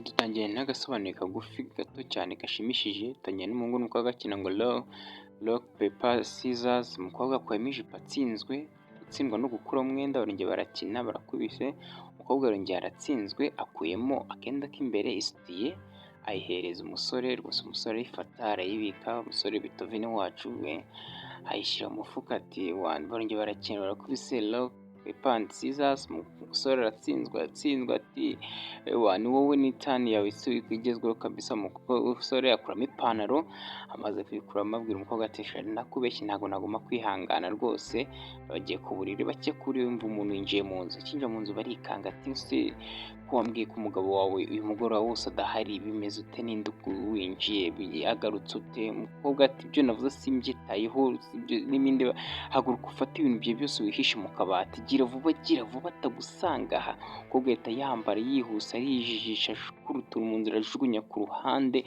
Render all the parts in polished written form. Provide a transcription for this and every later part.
Dutangiye n'agasobanuye kagufi gato cyane gashimishije, dutangiye n'umuhungu n'umukobwa bakina ngo rock paper scissors, umukobwa akuyemo ijipo atsinzwe, gutsindwa no gukuraho umwenda, barongera barakina barakubise, umukobwa arongera aratsinzwe akuyemo akenda k'imbere isutiye ayihereza umusore, rwose umusore arayifata arayibika, umusore bita vino wacu we ayishyira mu mufuka ati barongera barakina barakubise rock paper and scissors, umusore atsinzwe ati ni wowe n'itani yawe igezweho kabisa. Umusore akuramo ipantaro, amaze kuyikuramo abwira umukobwa ati nakubeshye ntabwo nagomba kwihangana rwose. Bagiye ku buriri bake kuri wumva umuntu yinjiye mu nzu, akinjira mu nzu barikanga ati se ko wambwiye ko umugabo wawe uyu mugoroba wose adahari, bimeze ute n'indi winjiye yagarutse ute? Umukobwa ati ibyo navuze simbyitayeho n'ibindi, haguruka ufate ibintu bye byose wihishe mu kabati, gira vuba atagusanga aha. Umukobwa ahita yambara yihuse arijijisha ashukura utuntu mu nzira ajugunya ku ruhande,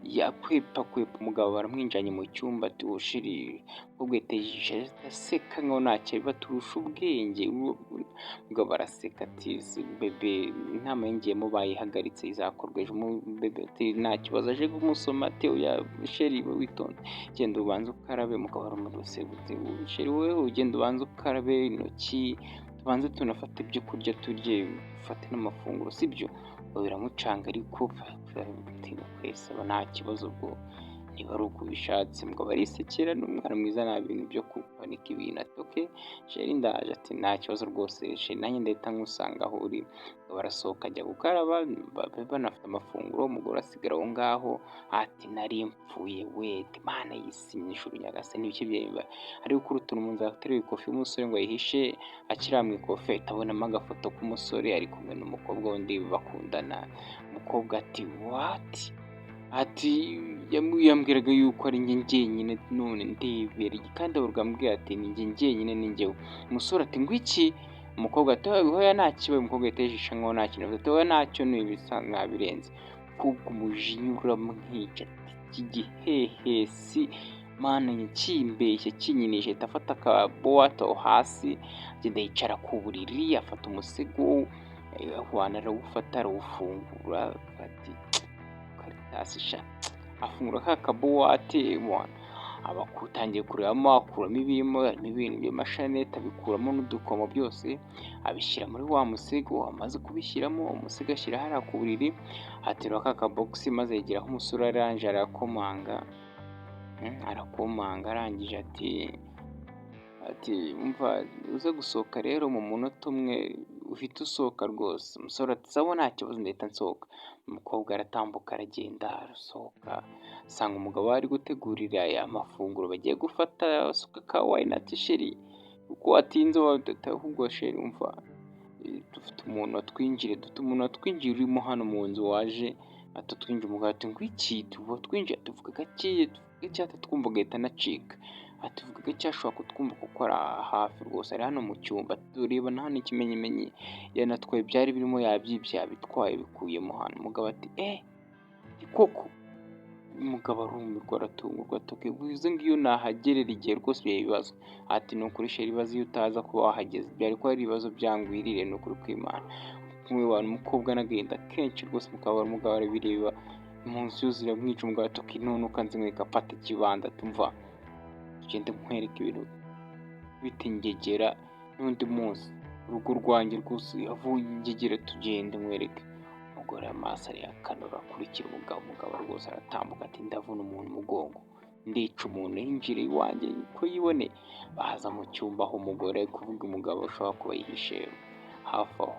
yakwepa umugabo baramwinjanye mu cyumba ati sheri. Umukobwa ahita yijisha aseka nkaho ntacyo baturusha ubwenge, umugabo araseka ati bebe inama yingiyemo bayihagaritse izakorwa ejo. Bebe ati nta kibazo, aje kumusoma ati oya sheri witonde genda ubanze ukarabe. Umugabo aramurose sheri wowe ugenda ubanze ukarabe intoki, tubanze tunafate ibyo kurya turye, ufate n'amafunguro sibyo. Biramucanga ariko kwesaba nta kibazo ubwo niba ari uko ubishatse. Umugabo arisekera, n'umwana mwiza nta bintu byo kupanika ibintu ati oke sheri ndaje, ati nta kibazo rwose sheri nanjye ndahita nkusanga aho uri. Barasohoka ajya gukaraba banafite amafunguro, umugore asigara aho ngaho ati nari mpfuye we Mana y'isi ijuru nyagasani n'ibiki byawe. Ari gukura utuntu mu nzira ateruye ikofi y'umusore ngo ayihishe, akiri mu ikofi ahita abonamo agafoto k'umusore ari kumwe n'umukobwa wundi bakundana. Umukobwa ati wati ati yambwiraga yuko ari njye njyenyine none ndebereye, kandi abambwira ati ni njye njyenyine ni njyewe. Umusore ati ngwiki? Umukobwa ati hoya nta kibazo. Umukobwa ahita yijisha nkaho nta kintu avuze ati hoya ntacyo n'ibisa mwabirenze. Umukobwa umujinya uramwica ati igihehesi Mana kimbeshye kinyinisha, ahita afata akabuwate aho hasi agenda yicara ku buriri, afata umusego arawufata arawufungura ati karitasi sha, afungura ka kabuwate abakutangiye kurebamo, akuramo ibirimo, harimo ibintu by'amashanete abikuramo n'udukomo byose abishyira muri wa musego. Amaze kubishyiramo umusego ashyira hariya ku buriri, aterura ka kabogisi maze yegeraho umusore arangije arakomanga arangije ati umva uze gusohoka rero mu munota umwe uhita usohoka rwose. Umusore ati sawa nta kibazo ndahita nsohoka. Umukobwa aratambuka aragenda arasohoka, asanga umugabo ari gutegurira amafunguro bagiye gufata, asuka ka wayini ati sheri uko watinze ahubwo sheri umva dufite umuntu watwinjiye urimo hano mu nzu waje atatwinjiye. Umugabo ati ngwiki twinjiye tuvuga gake atatwumva agahita anacika ati vuga gake ashobora kutwumva kuko ari hafi rwose, ari hano mu cyumba tureba na hano ikimenyimenyi yanatwaye byari birimo yabyibye yabitwaye bikuyemo hano. Umugabo ati koko? Umugabo arumirwa aratungurwa ati bivuze ngo iyo nahagerera igihe rwose byari ibibazo. Ati ni ukuri sheri ibibazo iyo utaza kuba wahageze byari kuba ari ibibazo byangwirire ni ukuri kw'Imana. Umukobwa n'agahinda kenshi rwose, umugabo arabireba mu nzu yuzuye amwica. Umugabo ati none ukanze nkwereka fata ikibanda tumva tugende nkwereka ibintu bitingegera n'undi munsi urugo rwanjye rwose avuye ingegera tugende nkwereke. Umugore amaso arayakanura akurikira umugabo rwose aratambuka ati ndavuna umuntu umugongo, ndica umuntu yinjira iwanjye ko yibone. Baza mu cyumba aho umugore ari kuvuga umugabo ashobora kuba yihishe hafi aho.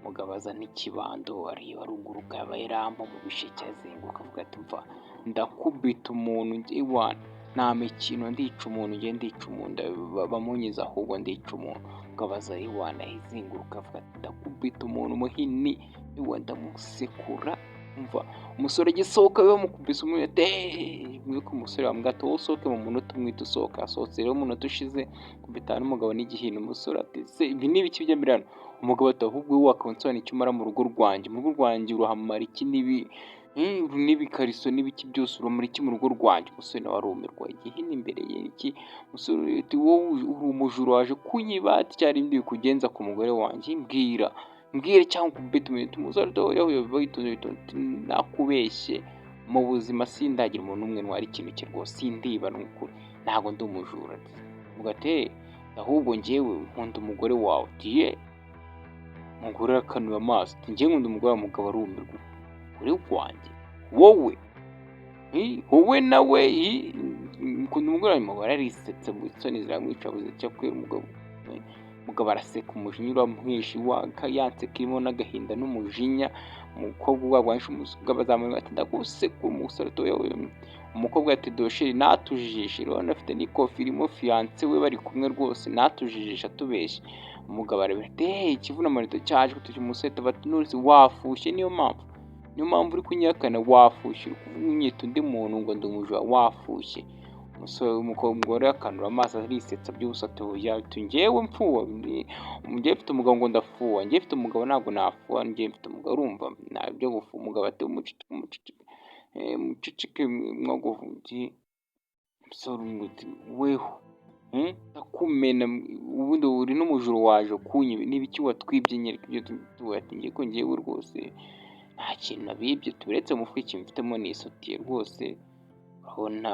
Umugabo azana ikibando areba ruguru kabaye rambo mu bisheke azenguka avuga ati mva ndakubita umuntu iwana nta mikino, ndica umuntu ndica umuntu bamunyiza ahubwo ndica umuntu. Umugabo aza iwana izenguruka avuga ati ndakubita umuntu umuhini iwa ndamusekura. Umva umusore agisohoka bamukubise umwe ati mwibuke umusore wambwira ati wowe usohoke mu munota umwe uhita usohoka. Asohotse rero umunota ushize kubitana n'umugabo n'igihini. Umusore ati se ibi ni ibiki by'amirano? Umugabo ati ahubwo wowe wakonsobanura icyo umara mu rugo rwanjye uruhamara iki n'ibikariso n'ibiki byose uramura iki mu rugo rwanjye? Umusore nawe arumirwa igihini imbere ye iki. Umusore ati wowe uri umujura waje kunyiba ati cyari ndi kugenza ku mugore wanjye mbwira. mbwire cyangwa ukubite umusore nakubeshye mu buzima sindagira umuntu umwe ntwara ikintu cye rwose sindiba n'ukuri ntabwo ndi umujura ugate ahubwo njyewe nkunda umugore wawe tiye umugore arakanuye amaso njyewe nkunda umugore wa mugabo arumirwa uri wanjye wowe wowe nawe nkunda umugore wawe mugabo ararisetse mu isoni ziramwica buze kwera umugabo araseka umujinya uramwishe yanseka irimo n'agahinda n'umujinya umukobwa wabwanisha umugabo azamubwira ati ndaguseka umusore umukobwa ati dosheri natujijishe urabona afite n'ikofi irimo fiyanse we bari kumwe rwose natujijishe atubeshye umugabo arabira ati ikivuna marito cyaje kutuja umusore bati nurisi wafushye niyo mpamvu uri kunyakana wafushye uri kuvuga unyita undi muntu ngo ndi umujura wafushye umugore akanura amaso arisetsa by'ubusa ati njyewe mfuwa njyewe mfite umugabo ngo ndafuwa njyewe mfite umugabo ntabwo nafuwa njyewe mfite umugabo urumva ntabyo gufuwa umugabo ati umucicike mwaguvugiye umusore umuti weho ndakumena ubundi uri n'umujura waje kunyiba n'ibiki watwibye nyereka ibyo tuwatingiye ko njyewe rwose nta kintu nabibye tuberetse mu fiki mfitemo nisutiye rwose urabona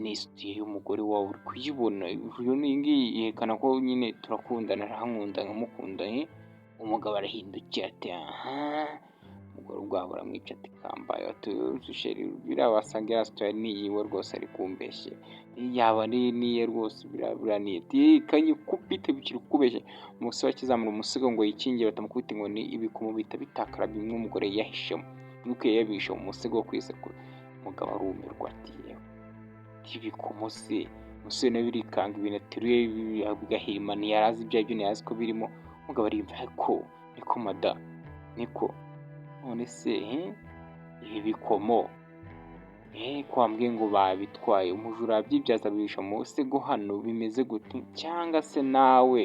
ni isutiye y'umugore wawe uri kuyibona iyo ngiyi yerekana ko nyine turakundana arankunda nkamukunda umugabo arahindukira ati umugore ubwabo aramwica ati kambaye atusheri biriya wasanga ya sitari niyiwe rwose ari kumbeshye yaba ari niye rwose biriya niye kanyikubite bikiri kubeshye umusore akizamura umusego ngo yikingire batamukubite ngo ni ibikomo bita bitakara bimwe umugore yahishemo nuko yabishe mu musego wo kwisekura umugabo arumirwa ati ibikomo se umusore nawe birikanga ibintu ateruye bigahirima ntiyarazi ibyo aribyo ntiyazi ko birimo umugabo arimva ariko niko mada niko none se ibi bikomo kwambwiye ngo babitwaye umujura yabyibyaza abisha mu musego hano bimeze gute cyangwa se nawe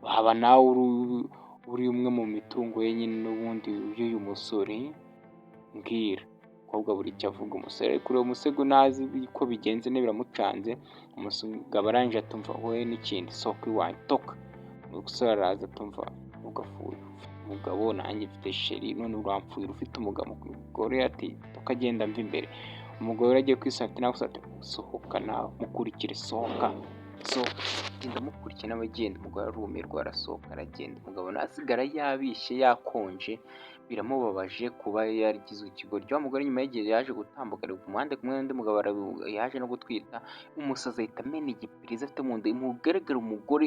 waba nawe uri umwe mu mitungo ye nyine n'ubundi y'uyu musore mbwira umukobwa buri icyo avuga umusore kuri uwo musego ntazi ko bigenze biramucanze umugabo arangije atumva wowe n'ikindi soko iwanyu toka umusore araza atumva ugafuye umugabo nanjye mfite sheri none urampfuye ufite umugabo umugore ati toka agenda mva imbere umugore agiye kwisata nawe sohoka nawe mukurikire sohoka genda mukurikire n'abagenda umugore arumirwa arasohoka aragenda umugabo nasigara yabishye yakonje biramubabaje kuba yarigize ikigoryi wa mugore nyuma y'igihe yaje gutambuka ku muhanda kumwe n'undi mugabo yaje no gutwita umusazi ahita amena igipirizo afite mu nda mugaragara umugore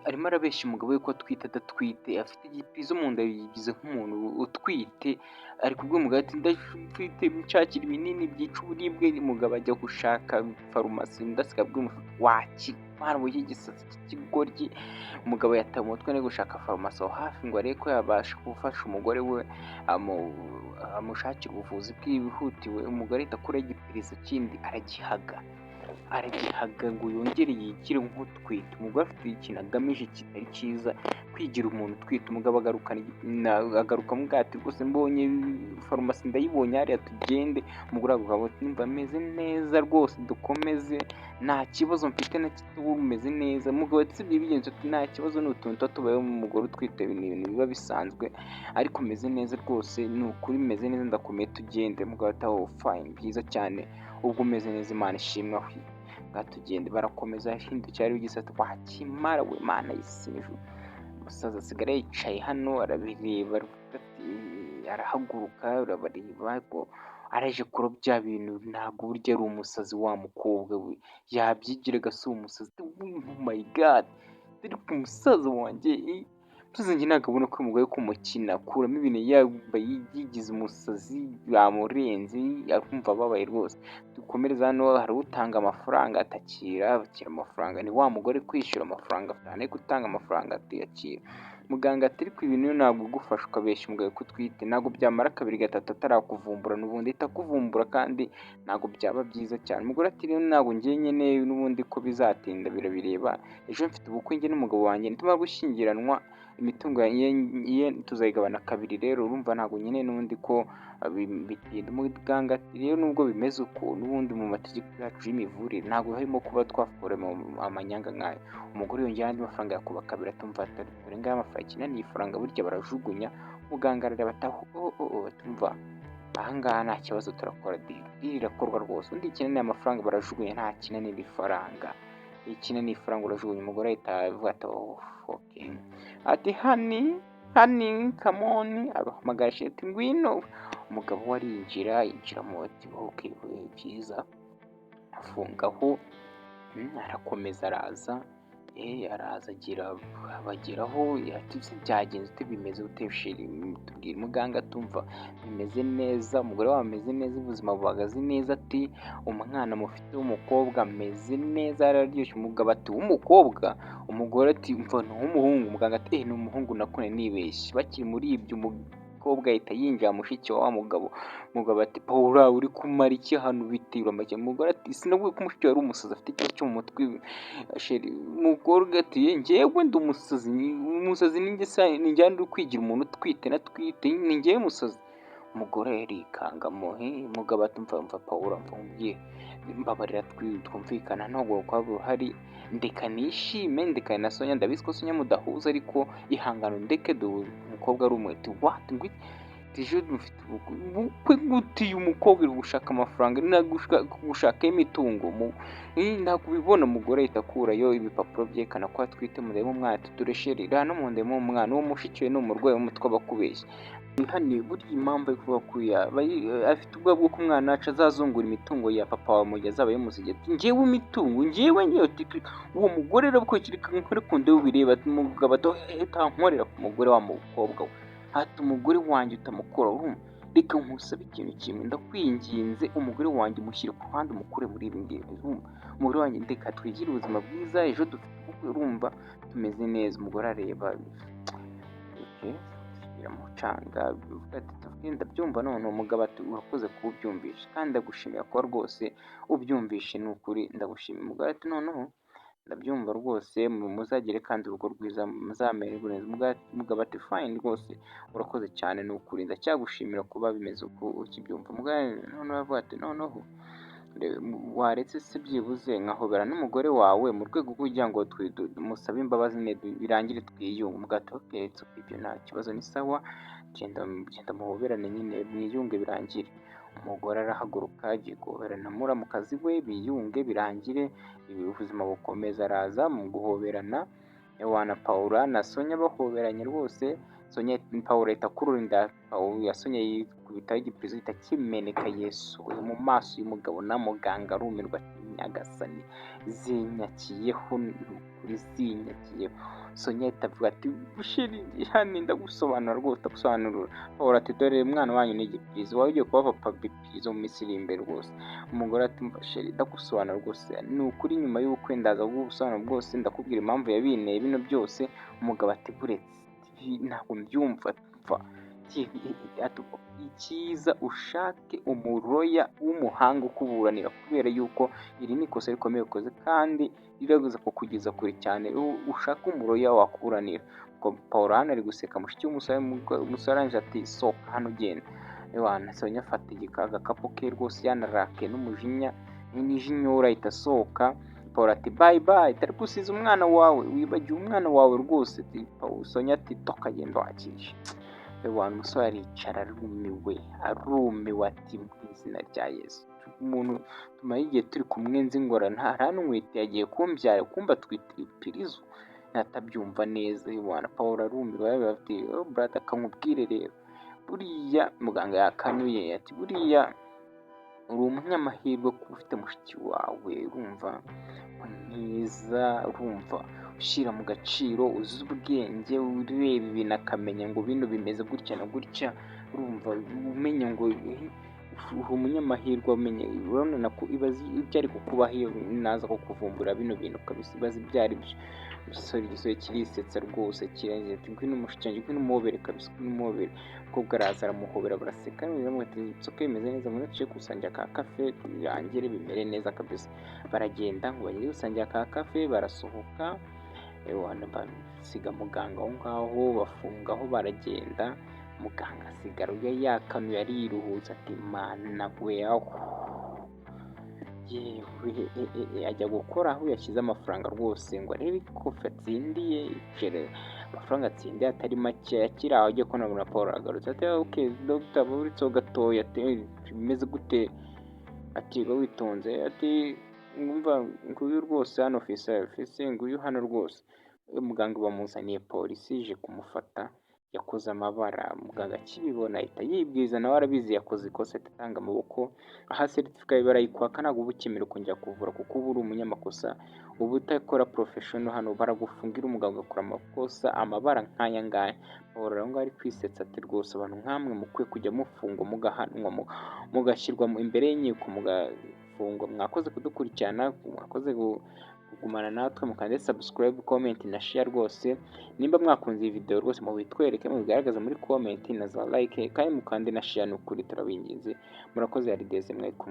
arimo arabeshya umugabo we ko atwite adatwite afite igipirizo mu nda yigize nk'umuntu utwite ari kubwira umugabo ati ndafite nshakira ibinini byica uburibwe umugabo ajya gushaka farumasi ndasiga bw'umufuka waki mwana mu y'igisatsi cy'ikigoryi umugabo yataye umutwe no gushaka farumasi aho hafi ngo arebe ko yabasha gufasha umugore we amushakira ubuvuzi bwihutiwe umugore ahita akura igipirizo kindi aragihaga ngo yongere yigire nk'utwite umugore afite ikintu agamije kitari cyiza kwigira umuntu utwite umugabo agaruka mu bwati rwose mbonye farumasi ndayibonye hariya tugende umugore agaruka nimba ameze neza rwose dukomeze nta kibazo mfite na gito umeze neza umugabo ati sibyo bigenze ati nta kibazo ni utuntu tubayeho mu mugore utwite ibintu biba bisanzwe ariko meze neza rwose ni ukuri meze neza ndakomeye tugende umugabo ati aho fine byiza cyane ubwo umeze neza imana ishimwa tugende barakomeza hindukira ari igisata wakimara we mana y'isiju umusaza asigara yicaye hano arabireba arahaguruka urabareba ko araje kuro bya bintu ntabwo burya ari umusazi wa mukobwa we yabyigiraga si umusazi oh my god dore ku musaza wanjye tuzingi nagabona ko umugore kumukina kuramo ibintu yigize umusazi bamurenze akumva babaye rwose dukomereza hano hari utanga amafaranga atakira bakira amafaranga ni wa mugore kwishyura amafaranga cyane gutanga amafaranga atiyakira muganga atari ku ibintu ntabwo gufasha ukabeshya umugabo kutwite ntabwo byamara kabiri gatatu atarakuvumbura n'ubundi itakuvumbura kandi ntabwo byaba byiza cyane umugore ati rero ntabwo ngiye nyene n'ubundi ko bizatinda birabireba ejo mfite ubukwe njye n'umugabo wanjye ntituma gushyingiranwa imitungo ye tuzayigabana kabiri, rero urumva ntabwo nyine n'ubundi ko bitinda. Umuganga ati rero nubwo bimeze uko n'ubundi mu mategeko yacu y'imivurire ntabwo harimo kuba twakoramo amanyanga nk'ayo. Umugore yongera andi mafaranga yakuba kabiri, atumva dore ngaya amafaranga iki ni ifaranga burya barajugunya. Muganga arareba ati tumva aha ngaha nta kibazo turakora diri irakorwa rwose, undi ikeneye amafaranga barajugunya, nta kinani ifaranga, ikinani ifaranga urajugunya. Umugore ahita avuga ati okay. Ati hani kamoni, abahamagara sheti ngwino. Umugabo we yinjira mu ati okay byiza, afungaho arakomeza araza abageraho ati byagenze ute, bimeze ute sheri, tubwire. Muganga tumva bimeze neza, umugore wawe ameze neza, ubuzima buhagaze neza, ati umwana mufite w'umukobwa ameze neza araryoshye. Umugabo ati w'umukobwa? Umugore ati mva ni w'umuhungu. Muganga ati ni umuhungu nakone nibeshye. Bakiri muri ibyo umukobwa ahita yinjira mushiki wa mugabo. Umugabo ati Paula uri kumara iki hano bitira make? Umugore ati sinabwiye ko mushiki wari umusazi, afite ikibazo cyo mu mutwe sheri. Umugore ati njyewe ndi umusazi ni njye ndi kwigira umuntu utwite natwite, ni njyewe musazi? Umugore yarikangamo. Umugabo ati mva Paula mvumbye mbabarira twumvikana, ntabwo kwaba uhari, ndeka nishime, ndeka na Sonya, ndabizi ko Sonya mudahuza ariko ihangano ndeke umukobwa ari umwete. What tije mufite ubukwe gutiye umukobwa uri gushaka amafaranga gushaka imitungo ntabwo ubibona. Umugore ahita akurayo ibipapuro byerekana ko atwite, murebe umwana ati turesheri rano mundemo umwana wo mushiki we ni umurwayi w'umutwe abakubeshya. Hano burya impamvu ari kuvuga ko afite ubwoba bw'uko umwana wacu azazungura imitungo ya papa wawe mu gihe azaba yamusigiye. Njyewe imitungo njyewe uwo mugore rero ko nkore kunde ubireba. Umugabo atankorera ku mugore wa mukobwa we, ati umugore wanjye utamukora, reka nkusabe ikintu kimwe ndakwinginze, umugore wanjye mushyire ku ruhande umukure muri ibi ngibi. Umugore wanjye ndeka twigire ubuzima bwiza, ejo dufite ubukwe urumva tumeze neza. Umugore areba biramucanga, ndabyumva none. Umugabo ati urakoze kuba ubyumvishe kandi ndagushimira kuba rwose ubyumvishe, ni ukuri ndagushimira. Umugore ati noneho ndabyumva rwose, muzagire kandi urugo rwiza, muzamererwe neza. Umugabo ati fine rwose urakoze cyane, ni ukuri ndacyagushimira kuba bimeze uko ukibyumva. Umugore noneho avuga ati noneho waretse se byibuze nkahobera n'umugore wawe mu rwego rwo kugira ngo musabe imbabazi birangire twiyunge. Umugabo ati okay ibyo nta kibazo ni sawa, genda muhoberane nyine mwiyunge birangire. Umugore arahaguruka agiye guhoberana muramukazi we biyunge birangire, ubuzima bukomeza. Araza mu guhoberana na Paula na Sonya bahoberanye rwose. Sonya Paula ahita akurura inda ya Sonya yikubitaho igipirizo gihita kimeneka. Yesu mu maso y'umugabo na muganga arumirwa ati nyagasani zinyakiyeho kuri zinyakiyeho. Sonya ahita avuga ati bushiri hano ndagusobanura rwose ndagusobanurira. Paula ati dore umwana wanyu ni igipirizo, waba ugiye kuba papa bipirizo mu minsi iri imbere rwose. Umugore ati mva sheri ndagusobanura rwose, ni ukuri nyuma y'ubukwe ndaza kugusobanura bwose, ndakubwira impamvu yabinteye bino byose. Umugabo ati buretse ntabwo mbyumva, icyiza ushake umuroya w'umuhanga ukuburanira, kubera yuko iri ni ikosa rikomeye ukoze kandi riraguza kukugeza kure cyane. Ushaka umuroya wakuburanira. Paul hano ari guseka, mushiki w'umusore arangije ati sohoka hano ugenda. Sonya afata agakapu ke rwose yanarake n'umujinya n'ijinyura ahita asohoka. Paul ati bye bye, tari gusiza umwana wawe, wibagiwe umwana wawe rwose. Sonya ati toka genda wakishe. Umusore aricara arumiwe ati mu izina rya Yesu, umuntu tumaye igihe turi kumwe nzi ngora ntaranumwite yagiye kumbyara kumba twita ipirizo, natabyumva neza. Paul arumiwe ati brother kamubwire rero buriya muganga yakanuye ati buriya uri umunyamahirwe kuba ufite mushiki wawe, urumva mwiza, urumva ushyira mu gaciro, uzi ubwenge, ureba ibintu akamenya ngo bino bimeze gutya na gutya, urumva umenya ngo uri umunyamahirwe, wamenye. Urabona ko ibaze ibyo ari kukubaho iyo naza kukuvumbura bino bintu ukabisibaza ibyo ari byo. Igisore kirisetsa rwose kiragira ati ngwino mushiki wanjye, ngwino umuhobere kabisa, ngwino umuhobere. Umukobwa araza aramuhobera baraseka, ati isoko imeze neza, muri tuje gusangira ka kafe birangire bimere neza kabisa. Baragenda ngo bagere gusangira ka kafe, barasohoka basiga muganga aho ngaho, bafungaho baragenda, muganga asigara yakanuye ariruhutsa ati mana we yewe ajya gukora aho yashyize amafaranga rwose ngo arebe ko atsindiye, amafaranga atsindiye atari make akiri aho agiye kubona raporo agarutse ati okay dogita buritseho gatoya ati bimeze gute, ati witonze ati mwumva nguyu rwose hano ofisi nguyu hano rwose, uyu muganga bamuzaniye polisi ije kumufata, yakoze amabara, muganga akibibona ahita yibwiza nawe arabizi yakoze ikosa atanga amaboko, aha seritifika barayikwaka ntabwo uba ukemerewe kongera kuvura kuko uba uri umunyamakosa, uba utakora porofeshono hano baragufungira umuganga ugakora amakosa amabara nk'aya ngaya, Paul aho ngaho ari kwisetsa ati rwose abantu nk'amwe mukwiye kujya mufungwa mugahanwa mugashyirwa imbere y'inkiko mugafungwa, mwakoze kudukurikirana, mwakoze kugumana natwe, mukande subscribe, comment na share rwose, nimba mwakunze iyi video rwose mubitwereke mubigaragaza muri comment na za like, kandi mukande na share, n'ukuri turabinginze, murakoze Yarideze mwe kumwe.